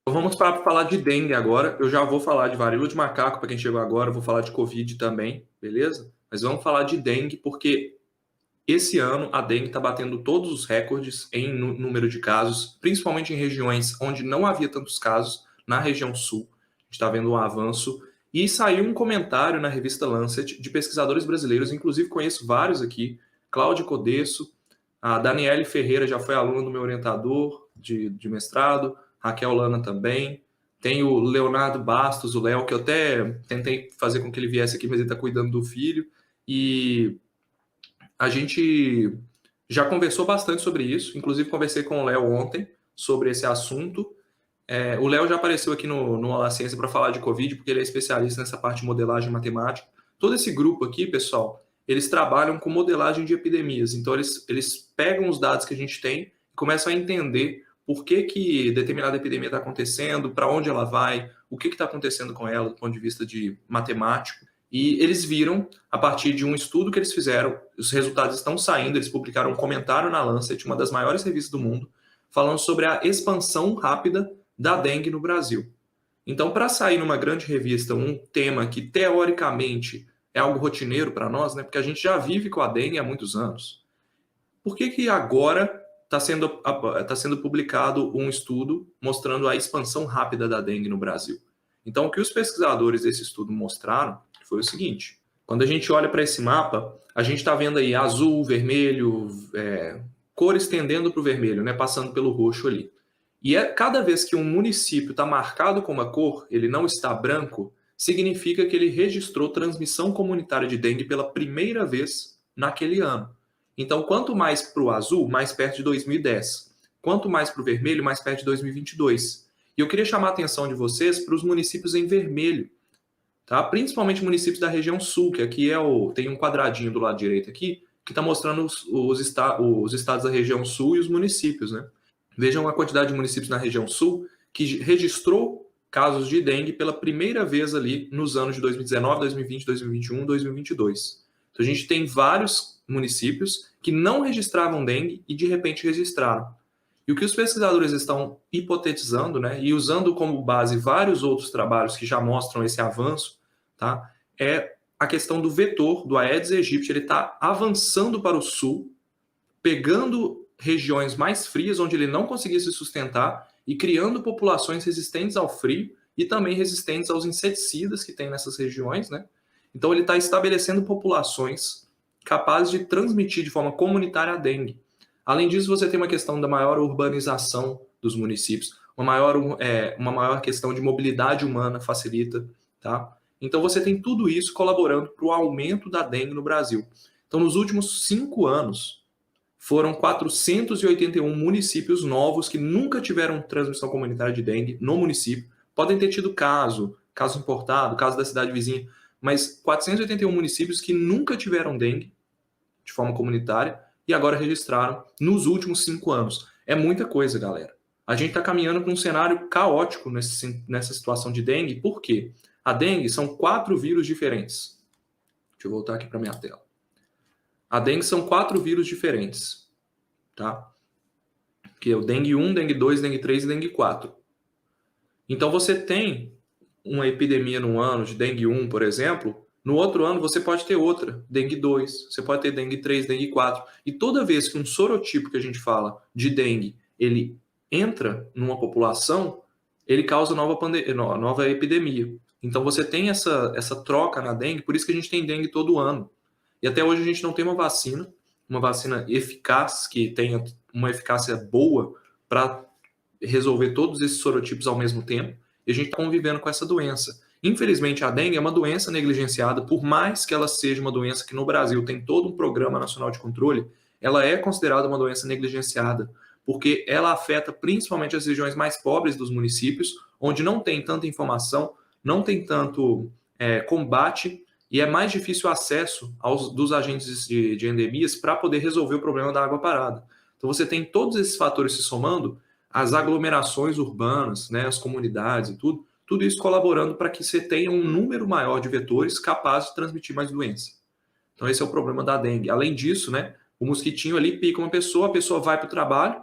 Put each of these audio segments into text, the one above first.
Então vamos para falar de dengue agora. Eu já vou falar de varíola de macaco para quem chegou agora, vou falar de Covid também, beleza? Mas vamos falar de dengue porque esse ano a dengue está batendo todos os recordes em número de casos, principalmente em regiões onde não havia tantos casos, na região sul. A gente está vendo um avanço. E saiu um comentário na revista Lancet de pesquisadores brasileiros, inclusive conheço vários aqui, Cláudio Codesso, a Daniele Ferreira já foi aluna do meu orientador de mestrado, Raquel Lana também. Tem o Leonardo Bastos, o Léo, que eu até tentei fazer com que ele viesse aqui, mas ele está cuidando do filho. E a gente já conversou bastante sobre isso, inclusive conversei com o Léo ontem sobre esse assunto. O Léo já apareceu aqui no Olá Ciência para falar de Covid, porque ele é especialista nessa parte de modelagem matemática. Todo esse grupo aqui, pessoal, eles trabalham com modelagem de epidemias. Então, eles pegam os dados que a gente tem e começam a entender por que determinada epidemia está acontecendo, para onde ela vai, o que está acontecendo com ela do ponto de vista de matemático. E eles viram, a partir de um estudo que eles fizeram, os resultados estão saindo, eles publicaram um comentário na Lancet, uma das maiores revistas do mundo, falando sobre a expansão rápida da dengue no Brasil. Então, para sair numa grande revista um tema que teoricamente é algo rotineiro para nós, né, porque a gente já vive com a dengue há muitos anos, por que agora está sendo publicado um estudo mostrando a expansão rápida da dengue no Brasil? Então, o que os pesquisadores desse estudo mostraram foi o seguinte: quando a gente olha para esse mapa, a gente está vendo aí azul, vermelho, cores tendendo para o vermelho, né, passando pelo roxo ali. E cada vez que um município está marcado com uma cor, ele não está branco, significa que ele registrou transmissão comunitária de dengue pela primeira vez naquele ano. Então, quanto mais para o azul, mais perto de 2010. Quanto mais para o vermelho, mais perto de 2022. E eu queria chamar a atenção de vocês para os municípios em vermelho, tá? Principalmente municípios da região sul, que aqui tem um quadradinho do lado direito aqui, que está mostrando os estados da região sul e os municípios, né? Vejam a quantidade de municípios na região sul que registrou casos de dengue pela primeira vez ali nos anos de 2019, 2020, 2021, 2022. Então a gente tem vários municípios que não registravam dengue e de repente registraram. E o que os pesquisadores estão hipotetizando, né, e usando como base vários outros trabalhos que já mostram esse avanço, tá, é a questão do vetor do Aedes aegypti. Ele está avançando para o sul, pegando regiões mais frias onde ele não conseguia se sustentar e criando populações resistentes ao frio e também resistentes aos inseticidas que tem nessas regiões, né? Então ele está estabelecendo populações capazes de transmitir de forma comunitária a dengue. Além disso, você tem uma questão da maior urbanização dos municípios, uma maior questão de mobilidade humana facilita, tá? Então você tem tudo isso colaborando para o aumento da dengue no Brasil. Então, nos últimos 5 anos, foram 481 municípios novos que nunca tiveram transmissão comunitária de dengue no município. Podem ter tido caso importado, caso da cidade vizinha, mas 481 municípios que nunca tiveram dengue de forma comunitária e agora registraram nos últimos 5 anos. É muita coisa, galera. A gente está caminhando para um cenário caótico nessa situação de dengue. Por quê? A dengue são 4 vírus diferentes. Deixa eu voltar aqui para minha tela. A dengue são 4 vírus diferentes, tá? Que é o dengue 1, dengue 2, dengue 3 e dengue 4. Então você tem uma epidemia num ano de dengue 1, por exemplo, no outro ano você pode ter outra, dengue 2, você pode ter dengue 3, dengue 4. E toda vez que um sorotipo que a gente fala de dengue, ele entra numa população, ele causa nova epidemia. Então você tem essa troca na dengue, por isso que a gente tem dengue todo ano. E até hoje a gente não tem uma vacina eficaz, que tenha uma eficácia boa para resolver todos esses sorotipos ao mesmo tempo. E a gente está convivendo com essa doença. Infelizmente, a dengue é uma doença negligenciada, por mais que ela seja uma doença que no Brasil tem todo um programa nacional de controle, ela é considerada uma doença negligenciada, porque ela afeta principalmente as regiões mais pobres dos municípios, onde não tem tanta informação, não tem tanto combate, e é mais difícil o acesso dos agentes de endemias para poder resolver o problema da água parada. Então você tem todos esses fatores se somando, as aglomerações urbanas, né, as comunidades e tudo isso colaborando para que você tenha um número maior de vetores capazes de transmitir mais doença. Então esse é o problema da dengue. Além disso, né, o mosquitinho ali pica uma pessoa, a pessoa vai para o trabalho,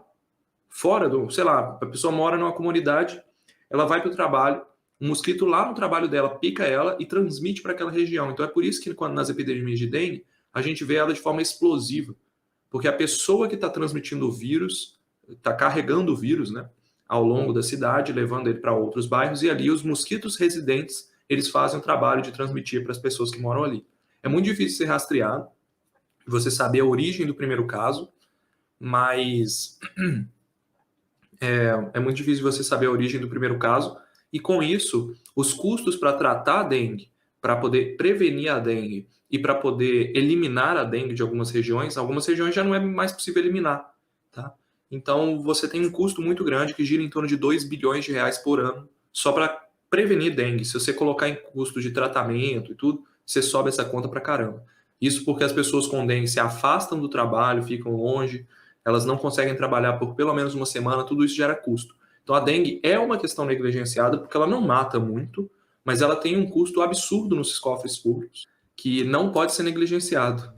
fora do, sei lá, a pessoa mora numa comunidade ela vai para o trabalho, o mosquito lá no trabalho dela pica ela e transmite para aquela região. Então é por isso que quando nas epidemias de dengue, a gente vê ela de forma explosiva, porque a pessoa que está transmitindo o vírus, está carregando o vírus, né, ao longo da cidade, levando ele para outros bairros, e ali os mosquitos residentes, eles fazem o trabalho de transmitir para as pessoas que moram ali. É muito difícil ser rastreado, você saber a origem do primeiro caso, mas é muito difícil você saber a origem do primeiro caso, e com isso, os custos para tratar a dengue, para poder prevenir a dengue e para poder eliminar a dengue de algumas regiões já não é mais possível eliminar, tá? Então, você tem um custo muito grande que gira em torno de 2 bilhões de reais por ano só para prevenir dengue. Se você colocar em custo de tratamento e tudo, você sobe essa conta para caramba. Isso porque as pessoas com dengue se afastam do trabalho, ficam longe, elas não conseguem trabalhar por pelo menos uma semana, tudo isso gera custo. Então a dengue é uma questão negligenciada porque ela não mata muito, mas ela tem um custo absurdo nos cofres públicos que não pode ser negligenciado.